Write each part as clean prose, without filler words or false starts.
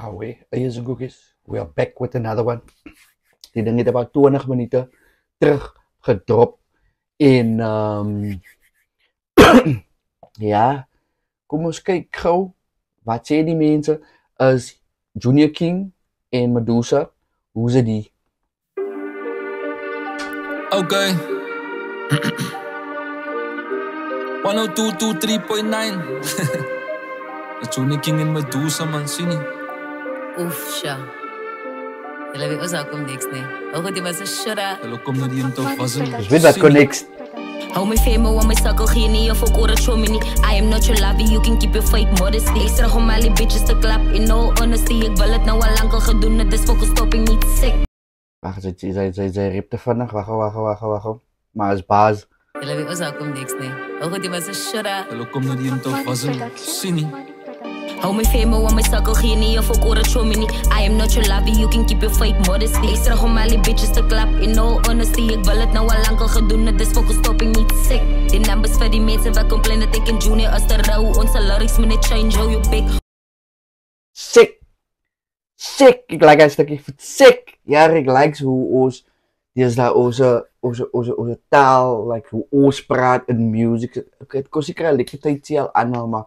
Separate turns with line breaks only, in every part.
Away, ayos en cookies. We are back with another one. Die ding het about 20 minute terug gedrop. En ja, kom ons kyk gou. Wat sê die mense? Is Junior King en Medusa, hoe is die?
Okay. 102.3.9. Junior King en Medusa, man, sien nie.
Oef, sja. Julle weet ons kom niks nie. Ook het jy was 'n shudder.
Hulle kom na die int of was in.
Dus weet wat connects.
Hou my fame, want my sucker geen nie of ek oor het show me nie. I am not your lover, you can keep your fake modesty. Ek sê om al die bitches te klap, in all honesty. Ek wil het nou al lang al gedoen, het is focus stopping niet sick.
Wacht, zij riep te vinnig, wacht. Maar is baas.
Julle weet ons kom niks nie. Ook het jy was 'n shudder.
Hulle kom na die int of was in. Sien nie.
Hou my fame, want my sucker geen nie of ek oor het show me nie. I am not your lover, you can keep your fake modesty. Ek sê om al die bitches te klap, in all honesty. Ek wil het nou al lang al gedoen, het is focus stopping niet sick. Die numbers vir die mense wat complain dat ek en Junior as te rou. Onze lyrics moet net change, how you big.
Sick, ik like een stukje sick. Ja, ik like hoe ons, die is daar onze taal, like hoe ons praat in music. Het kost ik lekker tijd al aan, maar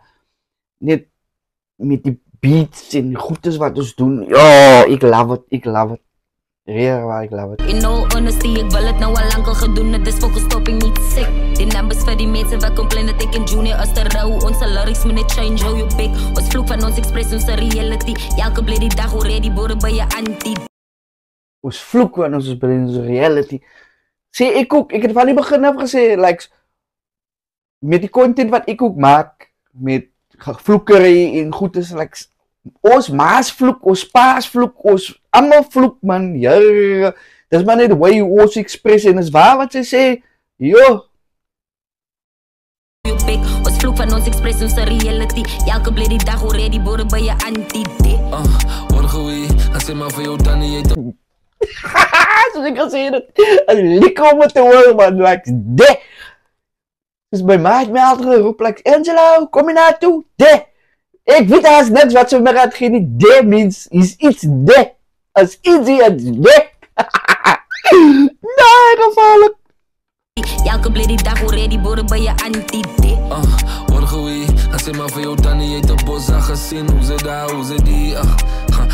net met die beats en goedes wat ons doen. Ja, ik love it. Real waar, ik love it.
In all honesty, ik wil het nou al lang al gedoen, het is focus stopping niet sick. Die numbers vir die mense wat complain dat ek en Junior as te rou. Onze lyrics moet net change, how you big. Ons vloek van ons express, onze reality. Elke bly die dag hoor jy die boere by je antie.
Ons vloek van ons by onze reality. Sê ek ook, ek het van die begin af gesê, like, met die content wat ek ook maak, met vloekery en goed is, like, ons maas vloek, ons paas vloek, ons allemaal vloek, man. Ja, dis maar net the way you ons express en is waar wat sy sê. Yo.
Ons vloek van ons express, onze reality. Elke bly die dag hoor jy die boere by je antie.
Hoor goeie, as jy maar vir jou dan nie het.
Soos ek gesê het, is lekker om het te hoor, man. Like, de. Dus my ma het my altijd geroep, like, Angelo, kom je naartoe? De. Ik weet haast niks wat ze me gaat geven. De means is iets de. Als easy as de. Nee, gevaarlijk.
Elke bly die dag hoor jy die boere by je antie.
Hoor goeie, as jy maar vir jou dan nie het op bosa gesien. Hoe ze daar, hoe ze die.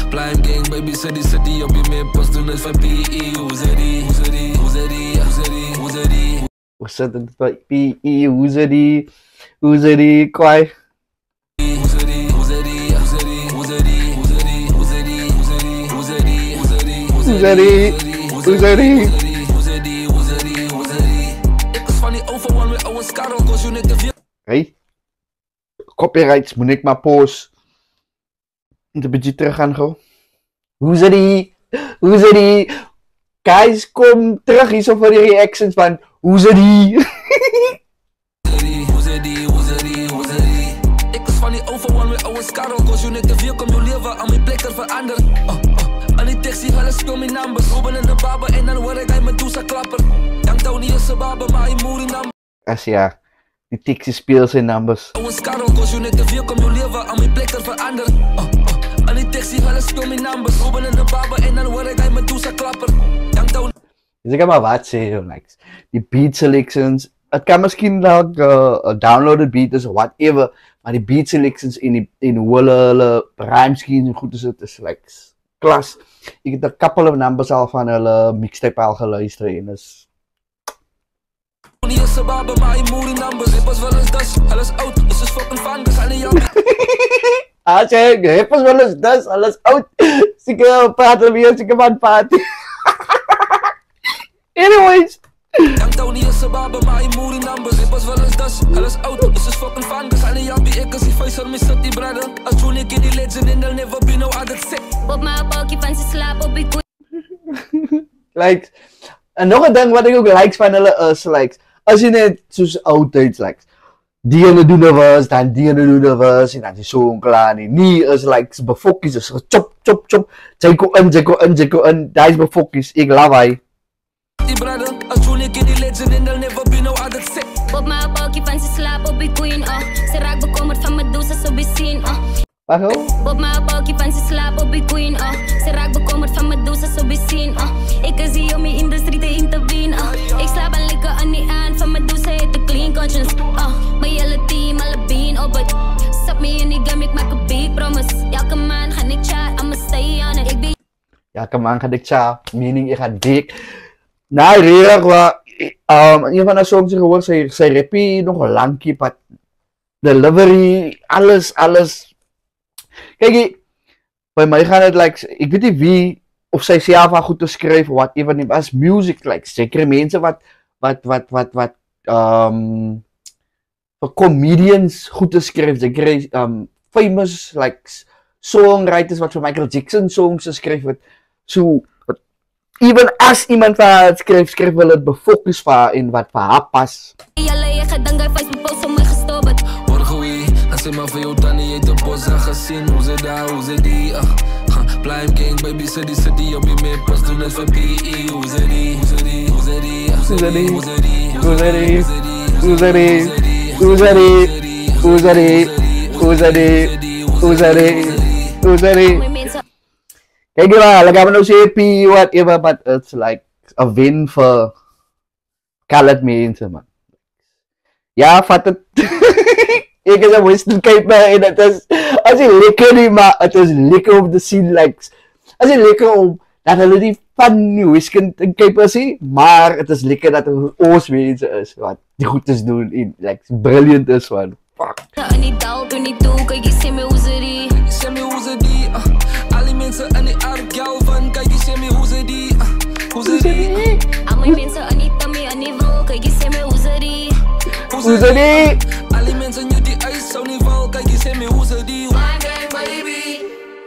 Prime gang, baby, city, op je mee post doen het van PE. Hoe ze die.
Hoe zit het bij PE? Hoe ze die, kwaai? Hoe ze die? Hey, copyrights moet ik maar post. Moet een beetje terug gaan gauw. Hoe ze die? Guys, kom terug hier zo voor die reactions van hoe ze die?
Ik was van die overwhelm met oude skarrel. Koos je net de vier, kom je leven aan mijn plekken veranderen. Aan die tekst, die speel mijn numbers. Robben in de babber en dan word ik uit mijn Medusa klapper. Dank Tony is een babber, maar hij moet die number.
As ja, die tekst speelt zijn numbers.
Oude skarrel, koos je net de vier, kom je leven aan mijn plekken veranderen. Aan die tekst, die speel mijn numbers. Robben in de babber en dan word ik uit mijn Medusa klapper. Dank Tony.
Dus ik heb maar wat zeggen, like, die beat selections. Het kan misschien like, een downloaded beat is, whatever. Maar die beat selections in hoe hulle rhyme schemes en goed is like klas. Ik heb een couple of numbers al van hulle mixtape al geluisterd en is... Als je hippos wel eens dus, alles oud. Zeker praten weer, zeker van party. Anyways.
Dank Tony is een babbe, maar hij moet die numbers. Ik was wel eens das, alles oud, is dus fucking fun. Dus alle jappie, ik als die face on me zat die brother. Als Junior King die legend and they'll never be no other sick.
Op mijn balkje van zijn slaap op ik.
Like, en nog een ding wat ik ook likes van hulle is, like, als je net zoals oudtijds, like, die ene doen er was, dan die ene doen er was, en dan die zo'n klaar, nie is like, befocus, is chop, zij go in, daar is befocus, ik love hij.
Die brother, als Junior King die legend and they'll never be no other sick.
Op mijn balkje van zijn slaap op ik queen, ze raakt bekommerd van Medusa, zo bezien,
Waarom?
Op mijn balkje van zijn slaap op
Ja, kaman ka dik siya, meaning ik ga dik. Nou, redig wa, een van de songs die gehoord, sy rappie nog lankie, but delivery, alles. Kijk, bij mij gaat het like, ik weet niet wie, of sy self aan goed te skryf, whatever, nie, as music, like, sekere mense wat, vir comedians goed te skryf, sekere, famous, like, songwriters wat vir Michael Jackson songs geskryf het, so, even as iemand vir haar skryf hulle het befokus vir haar en wat vir haar pas.
Say maar vir jou tannie, jy het 'n bossa gesien, hoe sit daar, hoe sit die, Blame gang, baby, city, op die map, doen het vir PE, hoe sit die, Kijk lah, like I'm no say PE, whatever, but it's like a win for colored mense, man. Ja, vat het. Ik is een Western Cape en het is, als je lekker niet, maar het is lekker om te zien, like, als je lekker om, dat hulle die van die Western Cape zie, maar het is lekker dat er ons mensen is, wat die goed is doen, en, like, brilliant is, man, fuck. Alle mensen aan die aardgal van, kijk je sê my hoe ze die, al my mensen aan die tummy, aan die wrol, kijk je sê my hoe ze die, alle mensen aan die ijs, zo niet val, kijk je sê my hoe ze die, baby.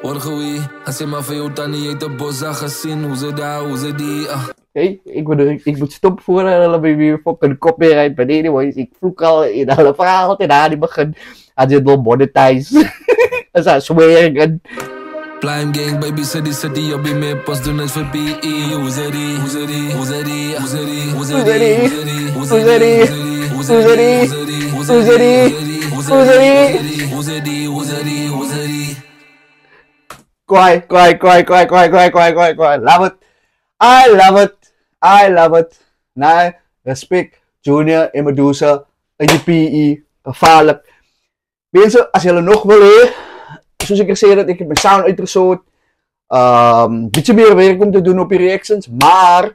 Orgewie, als je maar voor jou tannie, je hebt de bossa gezien, hoe ze daar, hoe ze die,
Hey, ik moet stop voor hulle by weer fucking copyright, but anyways, ik vloek al in hulle verhaal en daar die begin, as jy wil monetize, as I swear.
Blame gang, baby, city, op die map, pas doen het vir PE, hoe ze die,
Kwai, I love it. Nou, respect, Junior en Medusa, en die PE, gevaarlijk. Mensen, als jullie nog willen, zoals ik gezegd heb, ik heb mijn sound uitgezocht. Beetje meer werk om te doen op die reactions, maar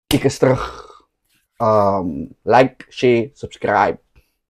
ik is terug. Like, share, subscribe.